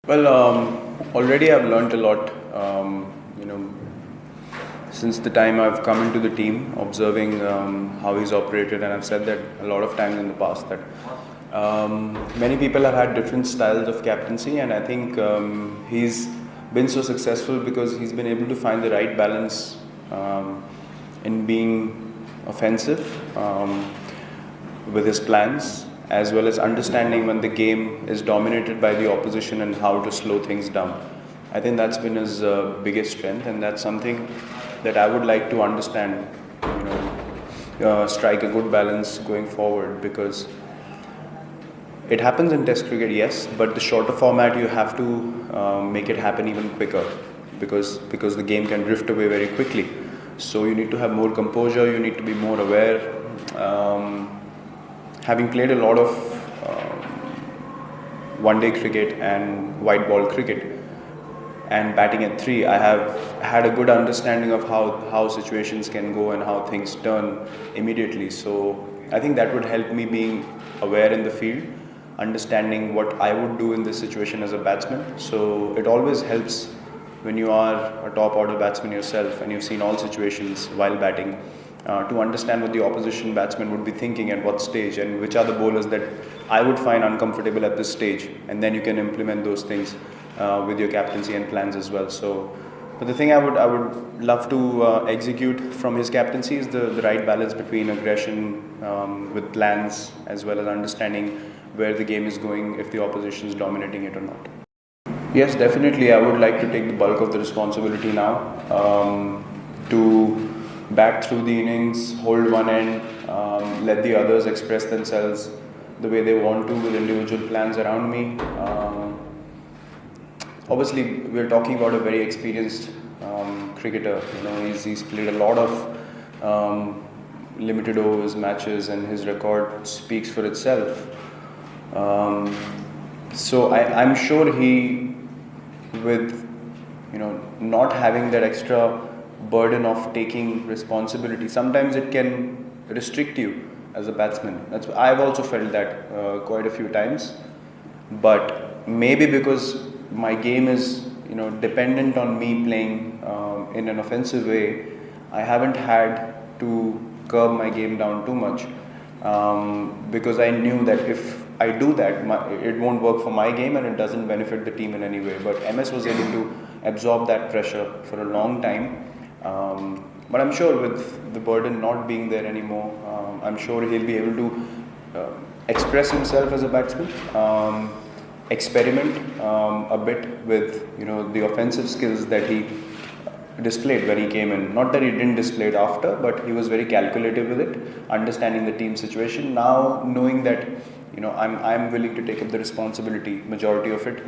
Well, already I've learnt a lot. Since the time I've come into the team, observing how he's operated, and I've said that a lot of times in the past that many people have had different styles of captaincy, and I think he's been so successful because he's been able to find the right balance in being offensive with his plans, as well as understanding when the game is dominated by the opposition and how to slow things down. I think that's been his biggest strength, and that's something that I would like to understand, strike a good balance going forward, because it happens in Test cricket, yes, but the shorter format you have to make it happen even quicker, because the game can drift away very quickly. So you need to have more composure, you need to be more aware. Having played a lot of one-day cricket and white ball cricket, and batting at 3, I have had a good understanding of how situations can go and how things turn immediately. So I think that would help me being aware in the field, understanding what I would do in this situation as a batsman. So it always helps when you are a top order batsman yourself and you've seen all situations while batting, to understand what the opposition batsman would be thinking at what stage and which are the bowlers that I would find uncomfortable at this stage, and then you can implement those things with your captaincy and plans as well. So, but the thing I would love to execute from his captaincy is the right balance between aggression with plans, as well as understanding where the game is going, if the opposition is dominating it or not. Yes, definitely. I would like to take the bulk of the responsibility now, to bat through the innings, hold one end, let the others express themselves the way they want to with individual plans around me. Obviously, we're talking about a very experienced cricketer. He's played a lot of limited overs matches, and his record speaks for itself. So I'm sure he, with not having that extra burden of taking responsibility, sometimes it can restrict you as a batsman. I've also felt that quite a few times, but maybe because my game is dependent on me playing in an offensive way, I haven't had to curb my game down too much, because I knew that if I do that, it won't work for my game and it doesn't benefit the team in any way. But MS was able to absorb that pressure for a long time. But I'm sure with the burden not being there anymore, I'm sure he'll be able to express himself as a batsman, experiment a bit with the offensive skills that he displayed when he came in. Not that he didn't display it after, but he was very calculative with it, understanding the team situation. Now knowing that I'm willing to take up the responsibility, majority of it,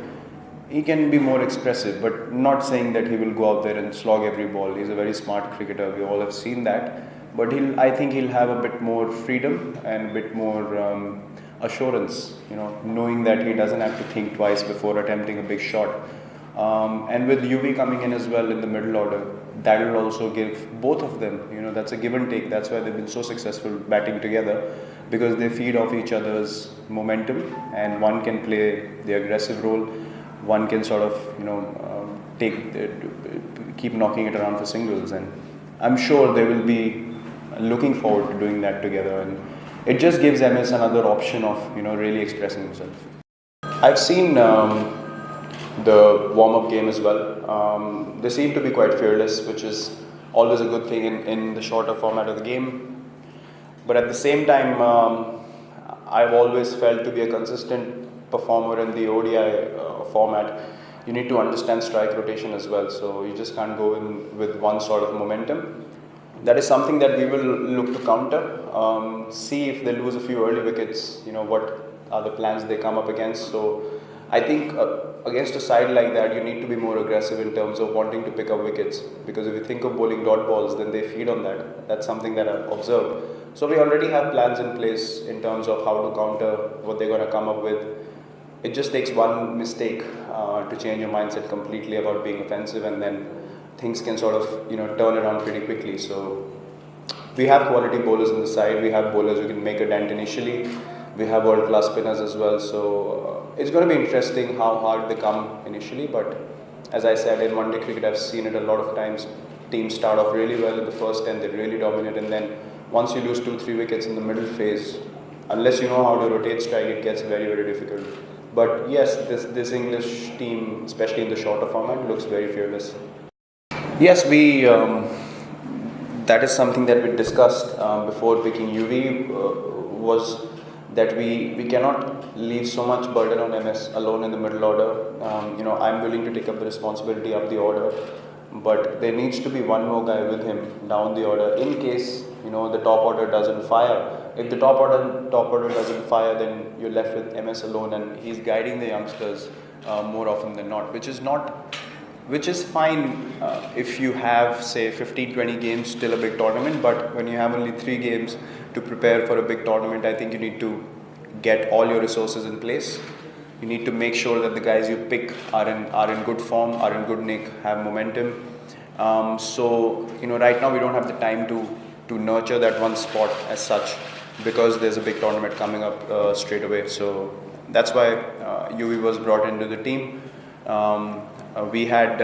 he can be more expressive, but not saying that he will go out there and slog every ball. He's a very smart cricketer, we all have seen that, but I think he'll have a bit more freedom and a bit more assurance, knowing that he doesn't have to think twice before attempting a big shot. And with UV coming in as well in the middle order, that will also give both of them, that's a give and take. That's why they've been so successful batting together, because they feed off each other's momentum, and one can play the aggressive role, one can sort of keep knocking it around for singles, and I'm sure they will be looking forward to doing that together, and it just gives MS another option of really expressing himself. I've seen the warm-up game as well. They seem to be quite fearless, which is always a good thing in the shorter format of the game. But at the same time, I've always felt to be a consistent performer in the ODI format, you need to understand strike rotation as well. So you just can't go in with one sort of momentum. That is something that we will look to counter. See if they lose a few early wickets, what are the plans they come up against. So I think against a side like that, you need to be more aggressive in terms of wanting to pick up wickets, because if you think of bowling dot balls, then they feed on that. That's something that I've observed. So we already have plans in place in terms of how to counter, what they're going to come up with. It just takes one mistake to change your mindset completely about being offensive, and then things can sort of turn around pretty quickly. So we have quality bowlers on the side. We have bowlers who can make a dent initially. We have world-class spinners as well, so it's going to be interesting how hard they come initially. But as I said, in one-day cricket, I've seen it a lot of times. Teams start off really well in the first 10, they really dominate, and then once you lose 2-3 wickets in the middle phase, unless you know how to rotate strike, it gets very, very difficult. But yes, this English team, especially in the shorter format, looks very fearless. Yes, that is something that we discussed before picking UV, was that we cannot leave so much burden on MS alone in the middle order. I'm willing to take up the responsibility up the order, but there needs to be one more guy with him down the order in case the top order doesn't fire. If the top order doesn't fire, then you're left with MS alone, and he's guiding the youngsters more often than not, which is fine if you have, say, 15-20 games till a big tournament. But when you have only 3 games to prepare for a big tournament, I think you need to get all your resources in place. You need to make sure that the guys you pick are in good form, are in good nick, have momentum. Right now we don't have the time to nurture that one spot as such, because there's a big tournament coming up straight away. So that's why UV was brought into the team. We had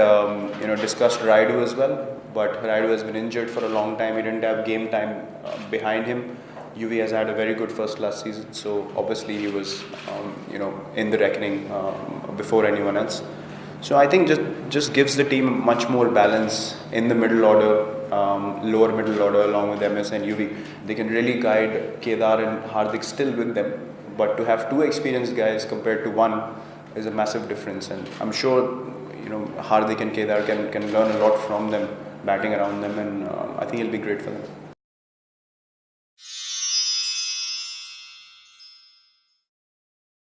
discussed Raidu as well, but Raidu has been injured for a long time. He didn't have game time behind him. UV has had a very good first class season, so obviously he was in the reckoning before anyone else. So I think just gives the team much more balance in the middle order, lower middle order, along with MS and UV. They can really guide Kedar and Hardik still with them, but to have 2 experienced guys compared to 1 is a massive difference. And I'm sure Hardik and Kedar can learn a lot from them, batting around them, and I think it'll be great for them.